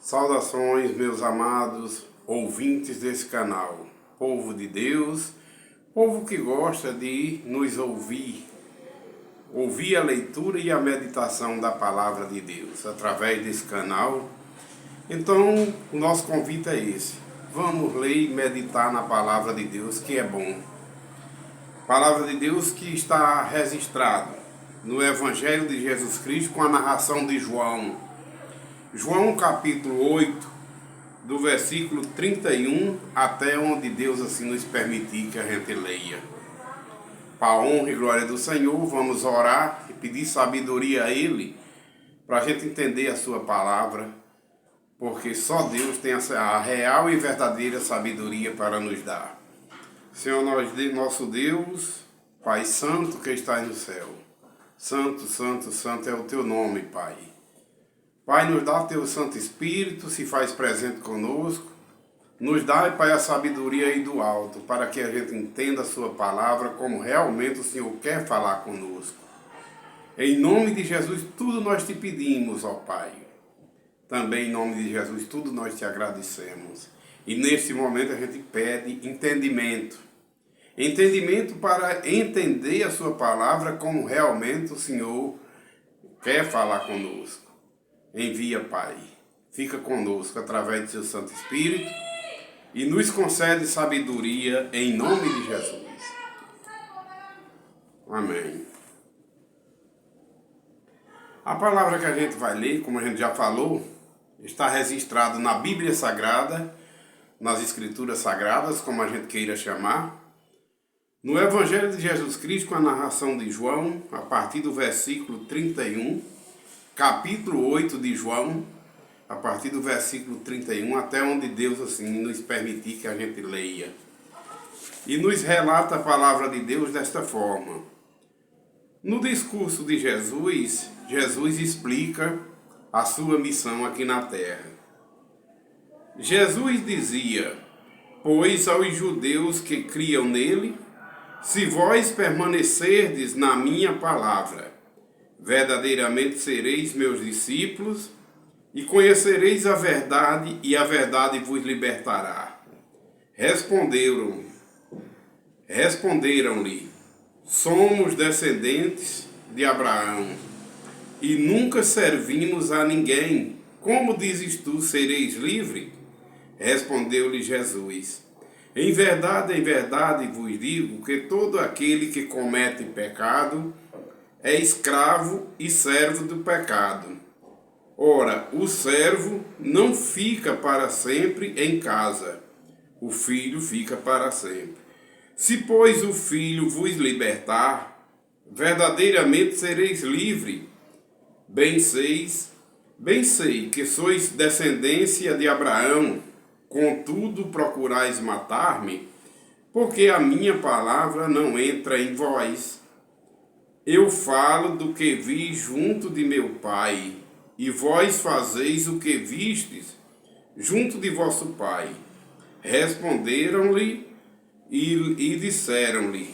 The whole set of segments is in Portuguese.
Saudações, meus amados ouvintes desse canal, povo de Deus, povo que gosta de nos ouvir a leitura e a meditação da palavra de Deus através desse canal. Então, o nosso convite é esse: vamos ler e meditar na palavra de Deus, que é bom. Palavra de Deus que está registrado no Evangelho de Jesus Cristo com a narração de João. João capítulo 8, do versículo 31 até onde Deus assim nos permitir que a gente leia. Para a honra e glória do Senhor, vamos orar e pedir sabedoria a Ele, para a gente entender a sua palavra, porque só Deus tem a real e verdadeira sabedoria para nos dar. Senhor, nosso Deus, Pai Santo que está no céu, Santo, Santo, Santo é o Teu nome, Pai. Pai, nos dá Teu Santo Espírito, se faz presente conosco. Nos dá, Pai, a sabedoria aí do alto, para que a gente entenda a Sua palavra como realmente o Senhor quer falar conosco. Em nome de Jesus, tudo nós te pedimos, ó Pai. Também em nome de Jesus, tudo nós te agradecemos. E neste momento a gente pede entendimento. Entendimento para entender a Sua palavra como realmente o Senhor quer falar conosco. Envia, Pai, fica conosco através do Seu Santo Espírito e nos concede sabedoria em nome de Jesus. Amém. A palavra que a gente vai ler, como a gente já falou, está registrada na Bíblia Sagrada, nas Escrituras Sagradas, como a gente queira chamar, no Evangelho de Jesus Cristo com a narração de João, a partir do versículo 31, capítulo 8 de João, a partir do versículo 31, até onde Deus assim nos permitir que a gente leia. E nos relata a palavra de Deus desta forma. No discurso de Jesus, Jesus explica a sua missão aqui na terra. Jesus dizia: pois aos judeus que criam nele, se vós permanecerdes na minha palavra, verdadeiramente sereis meus discípulos e conhecereis a verdade, e a verdade vos libertará. Responderam-lhe: somos descendentes de Abraão e nunca servimos a ninguém. Como dizes tu, sereis livre? Respondeu-lhe Jesus: em verdade vos digo que todo aquele que comete pecado é escravo e servo do pecado. Ora, o servo não fica para sempre em casa, o filho fica para sempre. Se, pois, o filho vos libertar, verdadeiramente sereis livre. Bem sei que sois descendência de Abraão, contudo procurais matar-me, porque a minha palavra não entra em vós. Eu falo do que vi junto de meu Pai, e vós fazeis o que vistes junto de vosso pai. Responderam-lhe e disseram-lhe: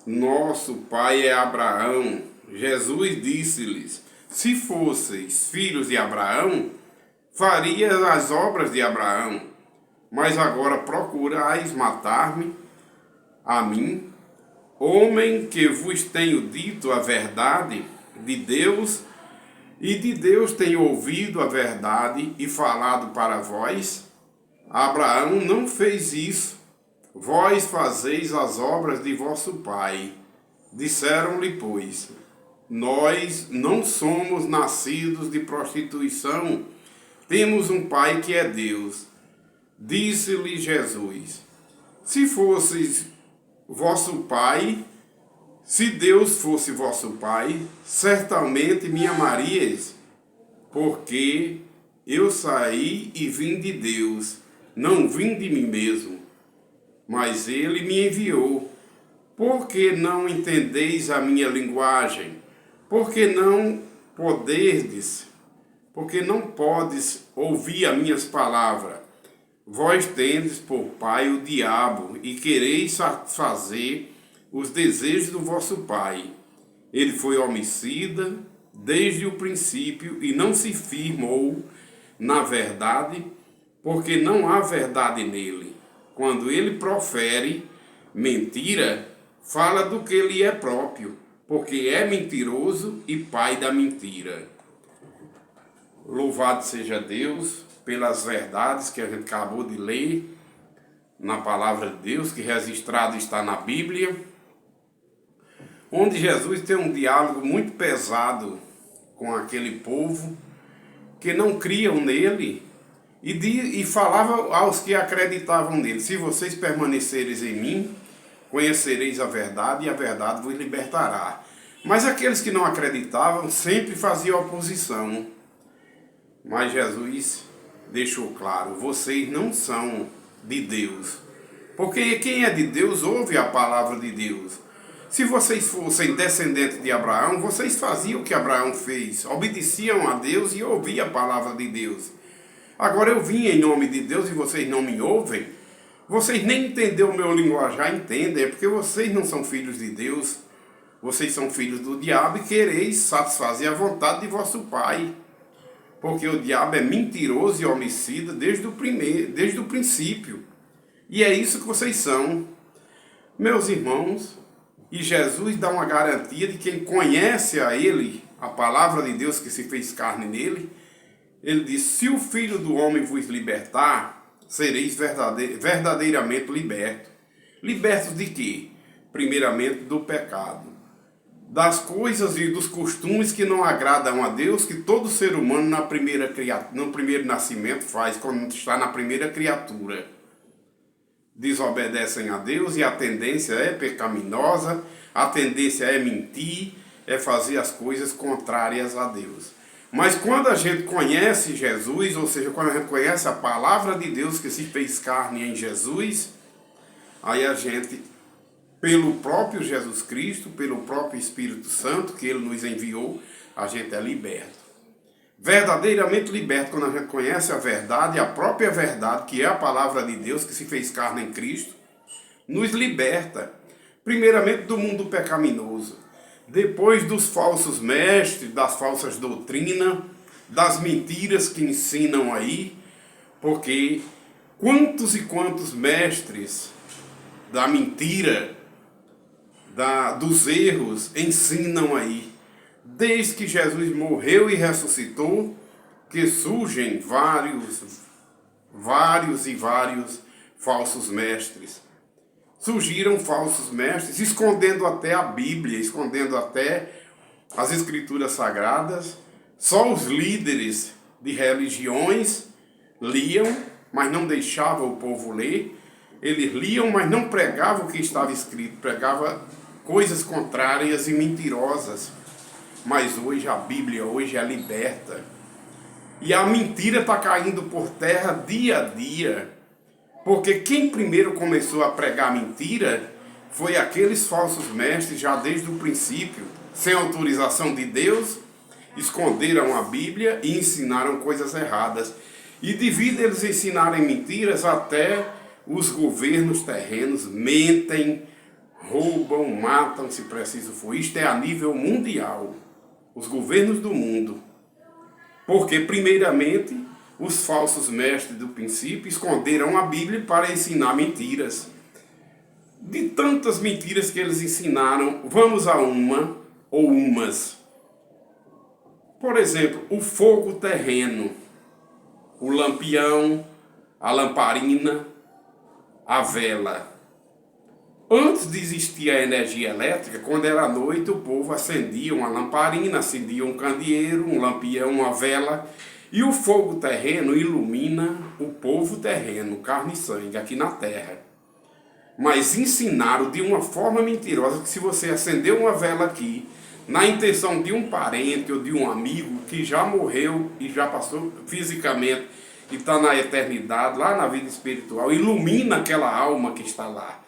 nosso pai é Abraão. Jesus disse-lhes: se fosseis filhos de Abraão, farias as obras de Abraão. Mas agora procurais matar-me, a mim, homem que vos tenho dito a verdade de Deus, e de Deus tenho ouvido a verdade e falado para vós. Abraão não fez isso. Vós fazeis as obras de vosso pai. Disseram-lhe, pois: nós não somos nascidos de prostituição, temos um pai que é Deus. Disse-lhe Jesus: se fosseis vosso pai, se Deus fosse vosso pai, certamente me amarias, porque eu saí e vim de Deus, não vim de mim mesmo, mas Ele me enviou. Por que não entendeis a minha linguagem? Porque não podes ouvir as minhas palavras? Vós tendes por pai o diabo, e quereis satisfazer os desejos do vosso pai. Ele foi homicida desde o princípio e não se firmou na verdade, porque não há verdade nele. Quando ele profere mentira, fala do que ele é próprio, porque é mentiroso e pai da mentira. Louvado seja Deus pelas verdades que a gente acabou de ler na palavra de Deus, que registrado está na Bíblia, onde Jesus tem um diálogo muito pesado com aquele povo que não criam nele e falava aos que acreditavam nele: se vocês permanecereis em mim, conhecereis a verdade e a verdade vos libertará. Mas aqueles que não acreditavam sempre faziam oposição. Mas Jesus deixou claro: vocês não são de Deus. Porque quem é de Deus ouve a palavra de Deus. Se vocês fossem descendentes de Abraão, vocês faziam o que Abraão fez. Obedeciam a Deus e ouviam a palavra de Deus. Agora eu vim em nome de Deus e vocês não me ouvem. Vocês nem entenderam o meu linguajar, entendem. É porque vocês não são filhos de Deus. Vocês são filhos do diabo e quereis satisfazer a vontade de vosso pai. Porque o diabo é mentiroso e homicida desde o princípio. E é isso que vocês são, meus irmãos. E Jesus dá uma garantia de quem conhece a Ele, a palavra de Deus que se fez carne nele. Ele diz: se o Filho do Homem vos libertar, sereis verdadeiramente libertos. Libertos de quê? Primeiramente do pecado, das coisas e dos costumes que não agradam a Deus, que todo ser humano no primeiro nascimento faz, quando está na primeira criatura. Desobedecem a Deus e a tendência é pecaminosa, a tendência é mentir, é fazer as coisas contrárias a Deus. Mas quando a gente conhece Jesus, ou seja, quando a gente conhece a palavra de Deus que se fez carne em Jesus, aí a gente, pelo próprio Jesus Cristo, pelo próprio Espírito Santo que Ele nos enviou, a gente é liberto. Verdadeiramente liberto quando a gente conhece a verdade, a própria verdade, que é a palavra de Deus que se fez carne em Cristo, nos liberta, primeiramente do mundo pecaminoso, depois dos falsos mestres, das falsas doutrinas, das mentiras que ensinam aí, porque quantos e quantos mestres da mentira, dos erros, ensinam aí. Desde que Jesus morreu e ressuscitou, que surgem vários falsos mestres. Surgiram falsos mestres, escondendo até a Bíblia, escondendo até as Escrituras Sagradas. Só os líderes de religiões liam, mas não deixavam o povo ler. Eles liam, mas não pregavam o que estava escrito, pregavam coisas contrárias e mentirosas. Mas hoje a Bíblia é liberta. E a mentira está caindo por terra dia a dia. Porque quem primeiro começou a pregar mentira foi aqueles falsos mestres, já desde o princípio, sem autorização de Deus, esconderam a Bíblia e ensinaram coisas erradas. E devido a eles ensinarem mentiras, até os governos terrenos mentem, roubam, matam, se preciso for. Isto é a nível mundial. Os governos do mundo. Porque, primeiramente, os falsos mestres do princípio esconderam a Bíblia para ensinar mentiras. De tantas mentiras que eles ensinaram, vamos a uma ou umas. Por exemplo, o fogo terreno, o lampião, a lamparina, a vela. Antes de existir a energia elétrica, quando era noite, o povo acendia uma lamparina, acendia um candeeiro, um lampião, uma vela. E o fogo terreno ilumina o povo terreno, carne e sangue, aqui na terra. Mas ensinaram de uma forma mentirosa que se você acender uma vela aqui, na intenção de um parente ou de um amigo que já morreu e já passou fisicamente e está na eternidade, lá na vida espiritual, ilumina aquela alma que está lá.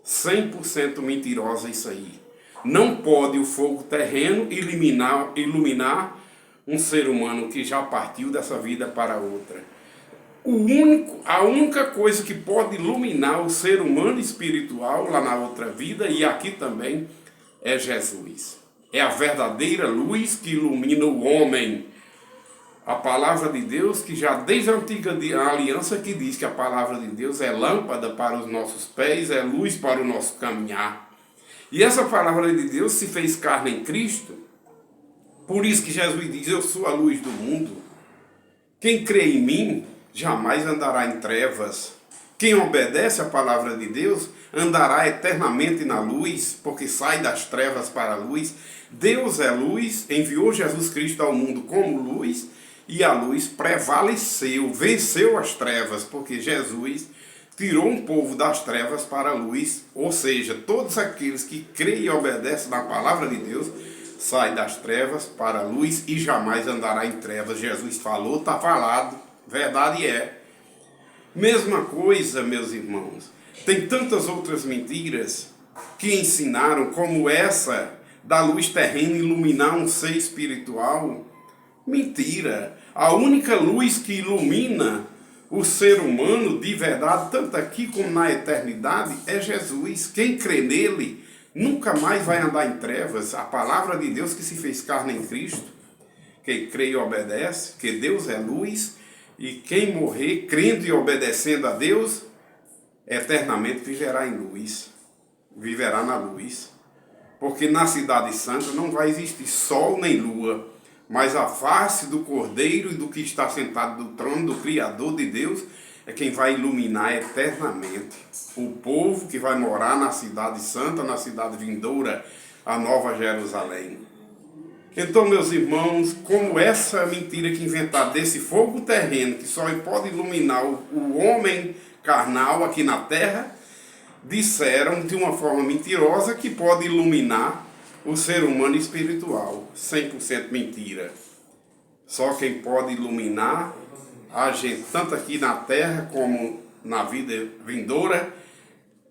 100% mentirosa isso aí. Não pode o fogo terreno iluminar um ser humano que já partiu dessa vida para outra. A única coisa que pode iluminar o ser humano espiritual lá na outra vida e aqui também é Jesus. É a verdadeira luz que ilumina o homem. A palavra de Deus, que já desde a antiga aliança que diz que a palavra de Deus é lâmpada para os nossos pés, é luz para o nosso caminhar. E essa palavra de Deus se fez carne em Cristo. Por isso que Jesus diz, eu sou a luz do mundo. Quem crê em mim jamais andará em trevas. Quem obedece à palavra de Deus andará eternamente na luz, porque sai das trevas para a luz. Deus é luz, enviou Jesus Cristo ao mundo como luz, e a luz prevaleceu, venceu as trevas, porque Jesus tirou um povo das trevas para a luz, ou seja, todos aqueles que creem e obedecem na palavra de Deus, saem das trevas para a luz e jamais andará em trevas. Jesus falou, está falado, verdade é. Mesma coisa, meus irmãos, tem tantas outras mentiras que ensinaram, como essa da luz terrena iluminar um ser espiritual. Mentira! A única luz que ilumina o ser humano de verdade, tanto aqui como na eternidade, é Jesus. Quem crê nele nunca mais vai andar em trevas. A palavra de Deus que se fez carne em Cristo. Quem crê e obedece, que Deus é luz, e quem morrer crendo e obedecendo a Deus, eternamente viverá em luz. Viverá na luz. Porque na cidade santa não vai existir sol nem lua, mas a face do Cordeiro e do que está sentado no trono, do Criador de Deus, é quem vai iluminar eternamente o povo que vai morar na cidade santa, na cidade vindoura, a Nova Jerusalém. Então, meus irmãos, como essa mentira que inventaram desse fogo terreno, que só pode iluminar o homem carnal aqui na terra, disseram de uma forma mentirosa que pode iluminar o ser humano espiritual. 100% mentira. Só quem pode iluminar a gente, tanto aqui na terra como na vida vindoura,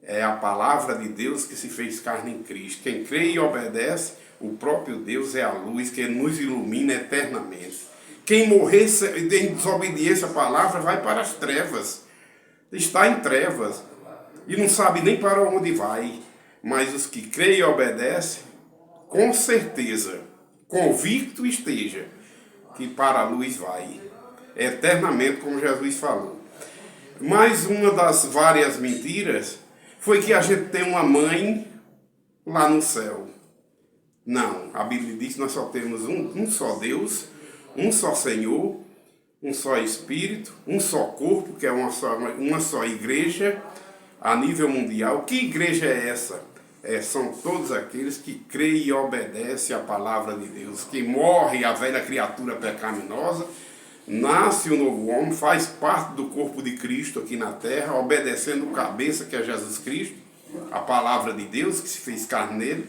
é a palavra de Deus que se fez carne em Cristo. Quem crê e obedece, o próprio Deus é a luz que nos ilumina eternamente. Quem morrer em desobediência à palavra vai para as trevas. Está em trevas e não sabe nem para onde vai. Mas os que creem e obedecem, com certeza, convicto esteja, que para a luz vai, eternamente, como Jesus falou. Mais uma das várias mentiras foi que a gente tem uma mãe lá no céu. Não, a Bíblia diz que nós só temos um só Deus, um só Senhor, um só Espírito, um só corpo, que é uma só igreja a nível mundial. Que igreja é essa? São todos aqueles que creem e obedecem à palavra de Deus, que morre a velha criatura pecaminosa, nasce o novo homem, faz parte do corpo de Cristo aqui na terra, obedecendo o cabeça que é Jesus Cristo, a palavra de Deus que se fez carne nele.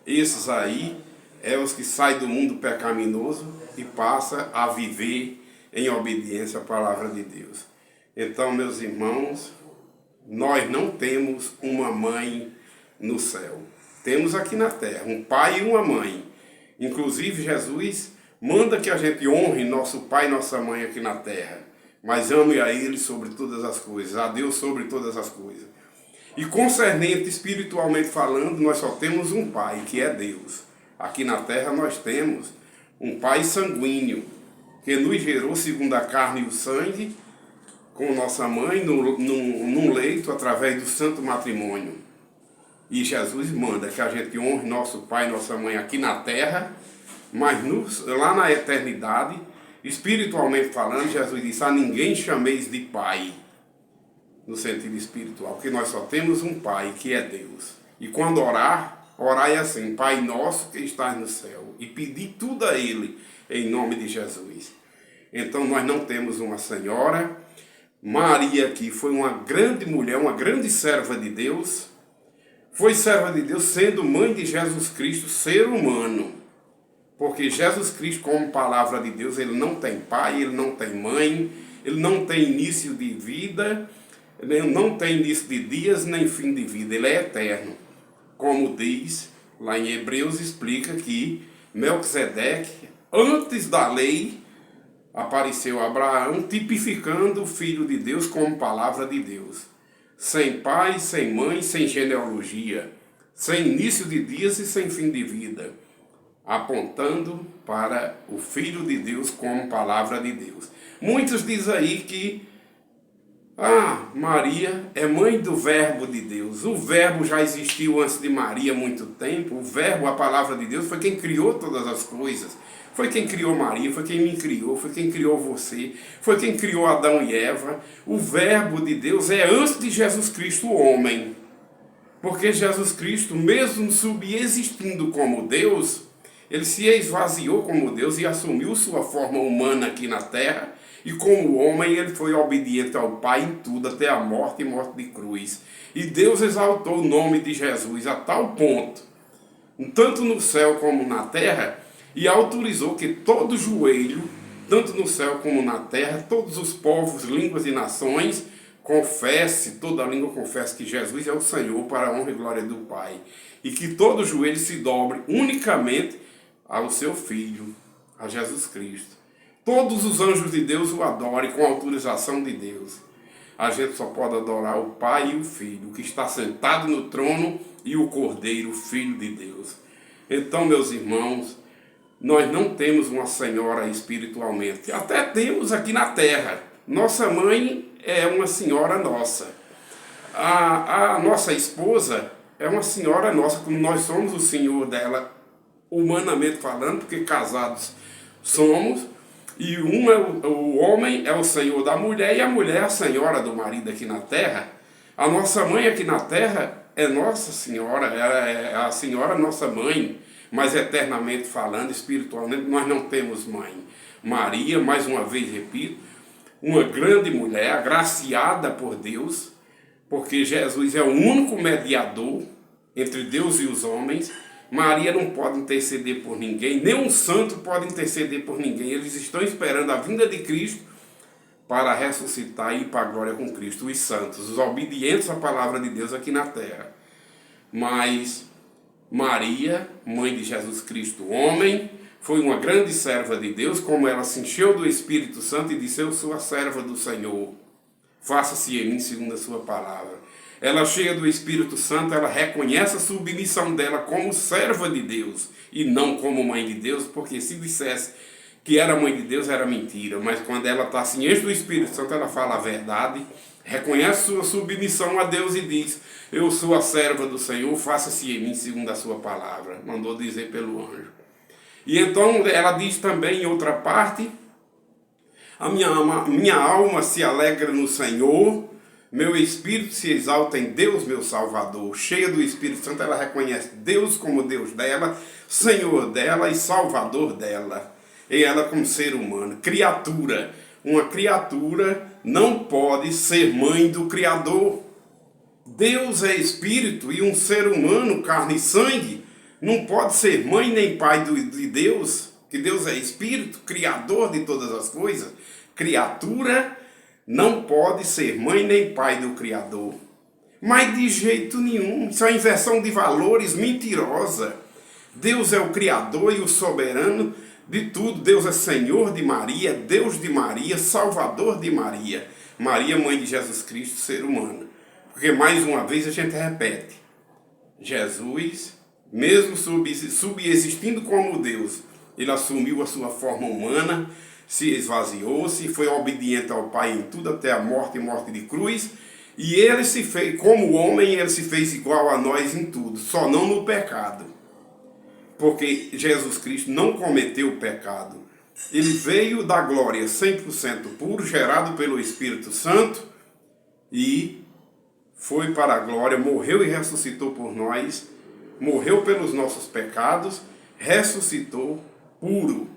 Esses aí os que saem do mundo pecaminoso e passam a viver em obediência à palavra de Deus. Então, meus irmãos, nós não temos uma mãe no céu. Temos aqui na terra um pai e uma mãe. Inclusive, Jesus manda que a gente honre nosso pai e nossa mãe aqui na terra, mas ame a ele sobre todas as coisas, a Deus sobre todas as coisas. E concernente espiritualmente falando, nós só temos um pai, que é Deus. Aqui na terra nós temos um pai sanguíneo, que nos gerou segundo a carne e o sangue, com nossa mãe num leito através do santo matrimônio. E Jesus manda que a gente honre nosso pai e nossa mãe aqui na terra, mas lá na eternidade, espiritualmente falando, Jesus disse, a ninguém chameis de pai, no sentido espiritual, porque nós só temos um pai, que é Deus. E quando orai assim, Pai nosso que estás no céu, e pedir tudo a Ele, em nome de Jesus. Então nós não temos uma senhora. Maria aqui foi uma grande mulher, uma grande serva de Deus, foi serva de Deus sendo mãe de Jesus Cristo, ser humano. Porque Jesus Cristo, como palavra de Deus, ele não tem pai, ele não tem mãe, ele não tem início de vida, ele não tem início de dias, nem fim de vida, ele é eterno. Como diz, lá em Hebreus explica que Melquisedeque, antes da lei, apareceu a Abraão, tipificando o Filho de Deus como palavra de Deus. Sem pai, sem mãe, sem genealogia, sem início de dias e sem fim de vida. apontando para o Filho de Deus como palavra de Deus. Muitos dizem aí que Maria é mãe do Verbo de Deus. O Verbo já existiu antes de Maria há muito tempo. O Verbo, a palavra de Deus, foi quem criou todas as coisas. Foi quem criou Maria, foi quem me criou, foi quem criou você, foi quem criou Adão e Eva. O Verbo de Deus é antes de Jesus Cristo, o homem. Porque Jesus Cristo, mesmo subexistindo como Deus, ele se esvaziou como Deus e assumiu sua forma humana aqui na terra. E como homem, ele foi obediente ao Pai em tudo, até a morte e morte de cruz. E Deus exaltou o nome de Jesus a tal ponto, tanto no céu como na terra, e autorizou que todo joelho, tanto no céu como na terra, todos os povos, línguas e nações, toda a língua confesse que Jesus é o Senhor para a honra e glória do Pai. E que todo joelho se dobre unicamente ao seu Filho, a Jesus Cristo. Todos os anjos de Deus o adorem com autorização de Deus. A gente só pode adorar o Pai e o Filho, que está sentado no trono, e o Cordeiro, Filho de Deus. Então, meus irmãos, nós não temos uma senhora espiritualmente. Até temos aqui na terra. Nossa mãe é uma senhora nossa. A nossa esposa é uma senhora nossa, como nós somos o senhor dela, humanamente falando, porque casados somos. E o homem é o senhor da mulher e a mulher é a senhora do marido aqui na terra. A nossa mãe aqui na terra é Nossa Senhora, é a Senhora nossa mãe. Mas eternamente falando, espiritualmente, nós não temos mãe. Maria, mais uma vez repito, uma grande mulher, agraciada por Deus, porque Jesus é o único mediador entre Deus e os homens. Maria não pode interceder por ninguém, nem um santo pode interceder por ninguém. Eles estão esperando a vinda de Cristo para ressuscitar e ir para a glória com Cristo. Os santos, os obedientes à palavra de Deus aqui na terra. Mas Maria, mãe de Jesus Cristo, homem, foi uma grande serva de Deus, como ela se encheu do Espírito Santo e disse: eu sou a serva do Senhor, faça-se em mim segundo a sua palavra. Ela, cheia do Espírito Santo, ela reconhece a submissão dela como serva de Deus e não como mãe de Deus, porque se dissesse que era mãe de Deus era mentira, mas quando ela está se enche do Espírito Santo, ela fala a verdade, reconhece sua submissão a Deus e diz: eu sou a serva do Senhor, faça-se em mim segundo a sua palavra, mandou dizer pelo anjo. E então ela diz também em outra parte: a minha alma se alegra no Senhor, meu espírito se exalta em Deus, meu Salvador. Cheia do Espírito Santo, ela reconhece Deus como Deus dela, Senhor dela e Salvador dela. E ela como ser humano, criatura. Uma criatura não pode ser mãe do Criador. Deus é espírito e um ser humano, carne e sangue, não pode ser mãe nem pai de Deus, que Deus é espírito, criador de todas as coisas. Criatura não pode ser mãe nem pai do Criador. Mas de jeito nenhum, isso é uma inversão de valores mentirosa. Deus é o Criador e o soberano de tudo. Deus é Senhor de Maria, Deus de Maria, Salvador de Maria. Maria, mãe de Jesus Cristo, ser humano. Porque mais uma vez a gente repete: Jesus, mesmo subexistindo como Deus, ele assumiu a sua forma humana, se esvaziou-se, foi obediente ao Pai em tudo, até a morte e morte de cruz. E ele se fez, como homem, ele se fez igual a nós em tudo, só não no pecado. Porque Jesus Cristo não cometeu o pecado. Ele veio da glória 100% puro, gerado pelo Espírito Santo, e foi para a glória, morreu e ressuscitou por nós, morreu pelos nossos pecados, ressuscitou puro,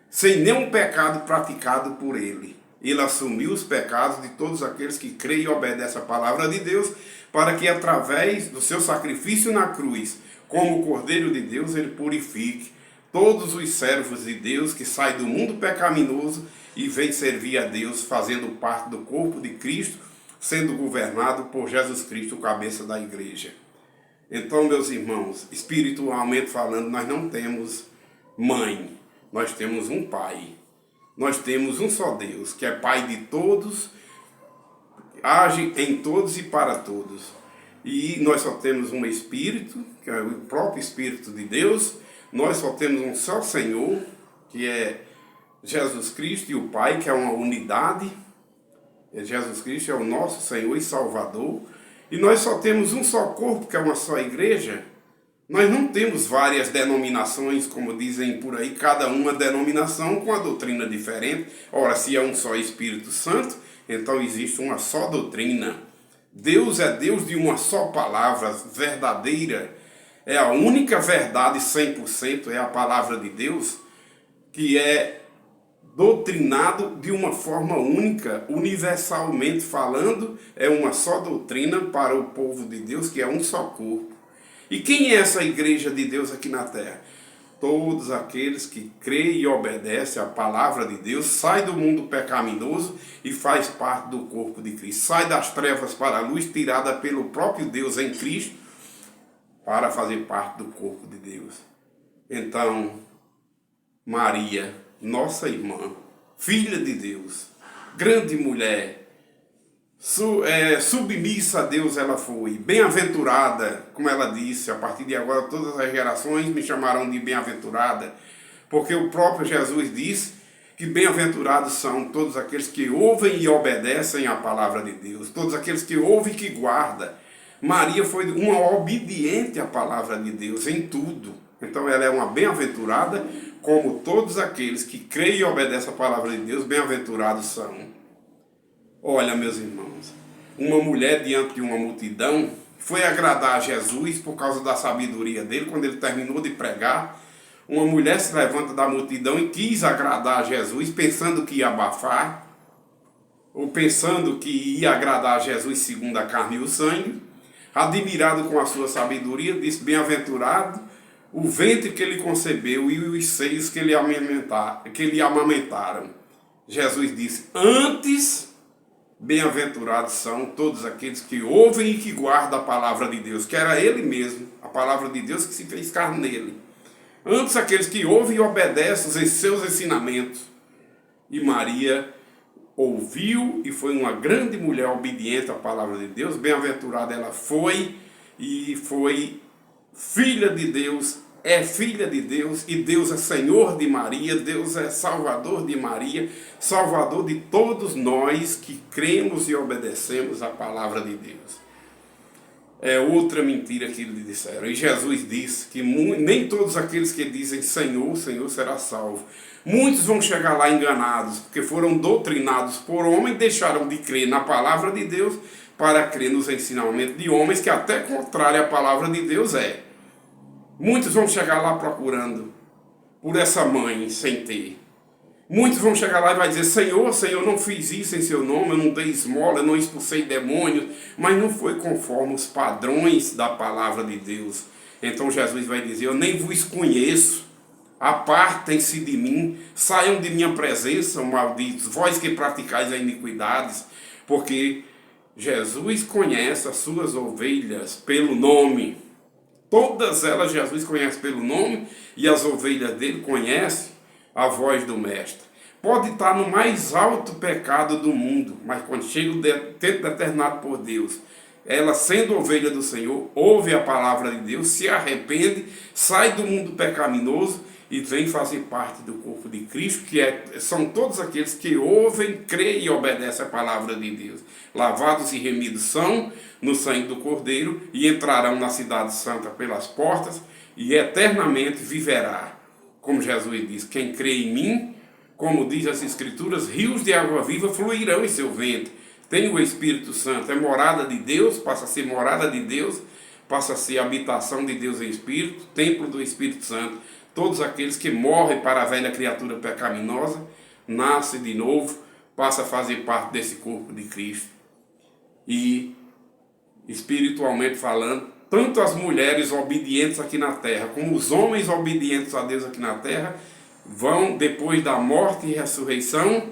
sem nenhum pecado praticado por ele. Ele assumiu os pecados de todos aqueles que creem e obedecem a palavra de Deus, para que através do seu sacrifício na cruz, como o Cordeiro de Deus, ele purifique todos os servos de Deus que saem do mundo pecaminoso e vêm servir a Deus, fazendo parte do corpo de Cristo, sendo governado por Jesus Cristo, o cabeça da igreja. Então, meus irmãos, espiritualmente falando, nós não temos mãe, nós temos um Pai. Nós temos um só Deus, que é Pai de todos, age em todos e para todos. E nós só temos um Espírito, que é o próprio Espírito de Deus, Nós só temos um só Senhor, que é Jesus Cristo, e o Pai, que é uma unidade. Jesus Cristo é o nosso Senhor e Salvador. E nós só temos um só corpo, que é uma só igreja. Nós não temos várias denominações, como dizem por aí, cada uma denominação com a doutrina diferente. Ora, se é um só Espírito Santo, então existe uma só doutrina. Deus é Deus de uma só palavra verdadeira. É a única verdade 100%, é a palavra de Deus, que é doutrinado de uma forma única, universalmente falando, é uma só doutrina para o povo de Deus, que é um só corpo. E quem é essa igreja de Deus aqui na terra? Todos aqueles que creem e obedecem à palavra de Deus, sai do mundo pecaminoso e faz parte do corpo de Cristo. Sai das trevas para a luz, tirada pelo próprio Deus em Cristo, para fazer parte do corpo de Deus. Então, Maria, nossa irmã, filha de Deus, grande mulher, submissa a Deus ela foi, bem-aventurada, como ela disse, a partir de agora todas as gerações me chamarão de bem-aventurada, porque o próprio Jesus disse que bem-aventurados são todos aqueles que ouvem e obedecem à palavra de Deus, todos aqueles que ouvem e que guardam. Maria foi uma obediente à palavra de Deus em tudo. Então ela é uma bem-aventurada, como todos aqueles que creem e obedecem à palavra de Deus, bem-aventurados são. Olha, meus irmãos, uma mulher diante de uma multidão foi agradar a Jesus por causa da sabedoria dele. Quando ele terminou de pregar, uma mulher se levanta da multidão e quis agradar a Jesus, pensando que ia abafar, ou pensando que ia agradar a Jesus segundo a carne e o sangue. Admirado com a sua sabedoria, disse: bem-aventurado o ventre que ele concebeu e os seios que lhe amamentaram. Jesus disse: antes, bem-aventurados são todos aqueles que ouvem e que guardam a palavra de Deus, que era ele mesmo, a palavra de Deus que se fez carne nele. Antes, aqueles que ouvem e obedecem os seus ensinamentos. E Maria ouviu e foi uma grande mulher obediente à palavra de Deus. Bem-aventurada ela foi, e foi filha de Deus, é filha de Deus, e Deus é Senhor de Maria, Deus é Salvador de Maria, Salvador de todos nós que cremos e obedecemos à palavra de Deus. É outra mentira que lhe disseram. E Jesus disse que nem todos aqueles que dizem Senhor, Senhor será salvo. Muitos vão chegar lá enganados, porque foram doutrinados por homens e deixaram de crer na palavra de Deus para crer nos ensinamentos de homens, que até contrário à palavra de Deus é. Muitos vão chegar lá procurando por essa mãe sem ter. Muitos vão chegar lá e vai dizer: Senhor, Senhor, não fiz isso em seu nome, eu não dei esmola, eu não expulsei demônios, mas não foi conforme os padrões da palavra de Deus. Então Jesus vai dizer: eu nem vos conheço, apartem-se de mim, saiam de minha presença, malditos, vós que praticais a iniquidades, porque Jesus conhece as suas ovelhas pelo nome. Todas elas Jesus conhece pelo nome, e as ovelhas dele conhecem a voz do Mestre. Pode estar no mais alto pecado do mundo, mas quando chega o tempo determinado por Deus, ela, sendo ovelha do Senhor, ouve a palavra de Deus, se arrepende, sai do mundo pecaminoso e vem fazer parte do corpo de Cristo, que são todos aqueles que ouvem, creem e obedecem a palavra de Deus. Lavados e remidos são no sangue do Cordeiro, e entrarão na cidade santa pelas portas, e eternamente viverá. Como Jesus diz: quem crê em mim, como diz as Escrituras, rios de água viva fluirão em seu ventre. Tem o Espírito Santo, é morada de Deus, passa a ser morada de Deus, passa a ser habitação de Deus em Espírito, templo do Espírito Santo. Todos aqueles que morrem para a velha criatura pecaminosa, nascem de novo, passam a fazer parte desse corpo de Cristo. E, espiritualmente falando, tanto as mulheres obedientes aqui na terra, como os homens obedientes a Deus aqui na terra, vão, depois da morte e ressurreição,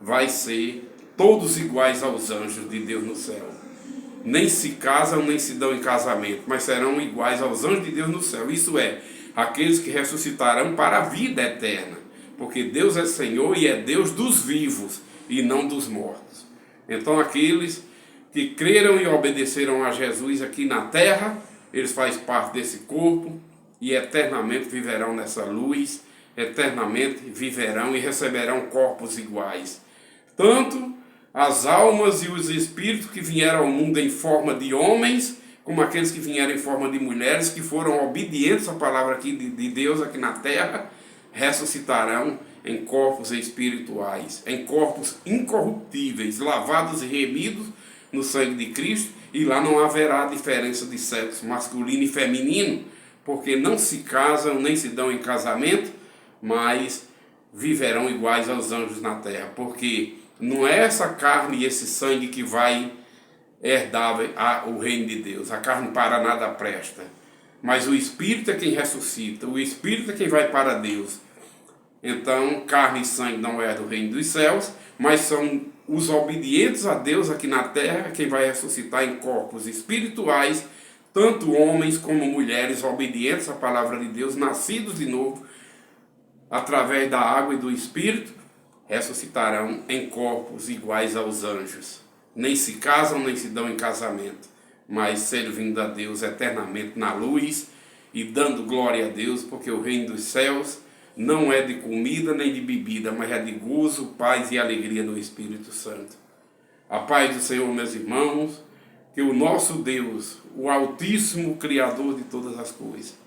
vai ser todos iguais aos anjos de Deus no céu. Nem se casam, nem se dão em casamento, mas serão iguais aos anjos de Deus no céu. Isso é, aqueles que ressuscitarão para a vida eterna, porque Deus é Senhor e é Deus dos vivos e não dos mortos. Então aqueles que creram e obedeceram a Jesus aqui na terra, eles fazem parte desse corpo, e eternamente viverão nessa luz, eternamente viverão e receberão corpos iguais. Tanto as almas e os espíritos que vieram ao mundo em forma de homens, como aqueles que vieram em forma de mulheres, que foram obedientes à palavra aqui de Deus aqui na terra, ressuscitarão em corpos espirituais, em corpos incorruptíveis, lavados e remidos no sangue de Cristo, e lá não haverá diferença de sexo masculino e feminino, porque não se casam nem se dão em casamento, mas viverão iguais aos anjos na terra, porque não é essa carne e esse sangue que vai herdar o reino de Deus. A carne para nada presta, mas o Espírito é quem ressuscita, o Espírito é quem vai para Deus. Então, carne e sangue não é do reino dos céus, mas são os obedientes a Deus aqui na terra quem vai ressuscitar em corpos espirituais, tanto homens como mulheres obedientes à palavra de Deus, nascidos de novo, através da água e do Espírito, ressuscitarão em corpos iguais aos anjos. Nem se casam, nem se dão em casamento, mas servindo a Deus eternamente na luz e dando glória a Deus, porque o reino dos céus não é de comida nem de bebida, mas é de gozo, paz e alegria no Espírito Santo. A paz do Senhor, meus irmãos, que o nosso Deus, o Altíssimo Criador de todas as coisas,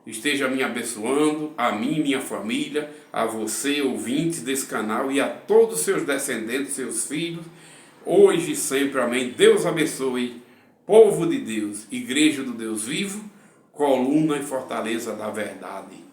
esteja me abençoando, a mim, minha família, a você, ouvintes desse canal, e a todos os seus descendentes, seus filhos, hoje e sempre, amém. Deus abençoe, povo de Deus, igreja do Deus vivo, coluna e fortaleza da verdade.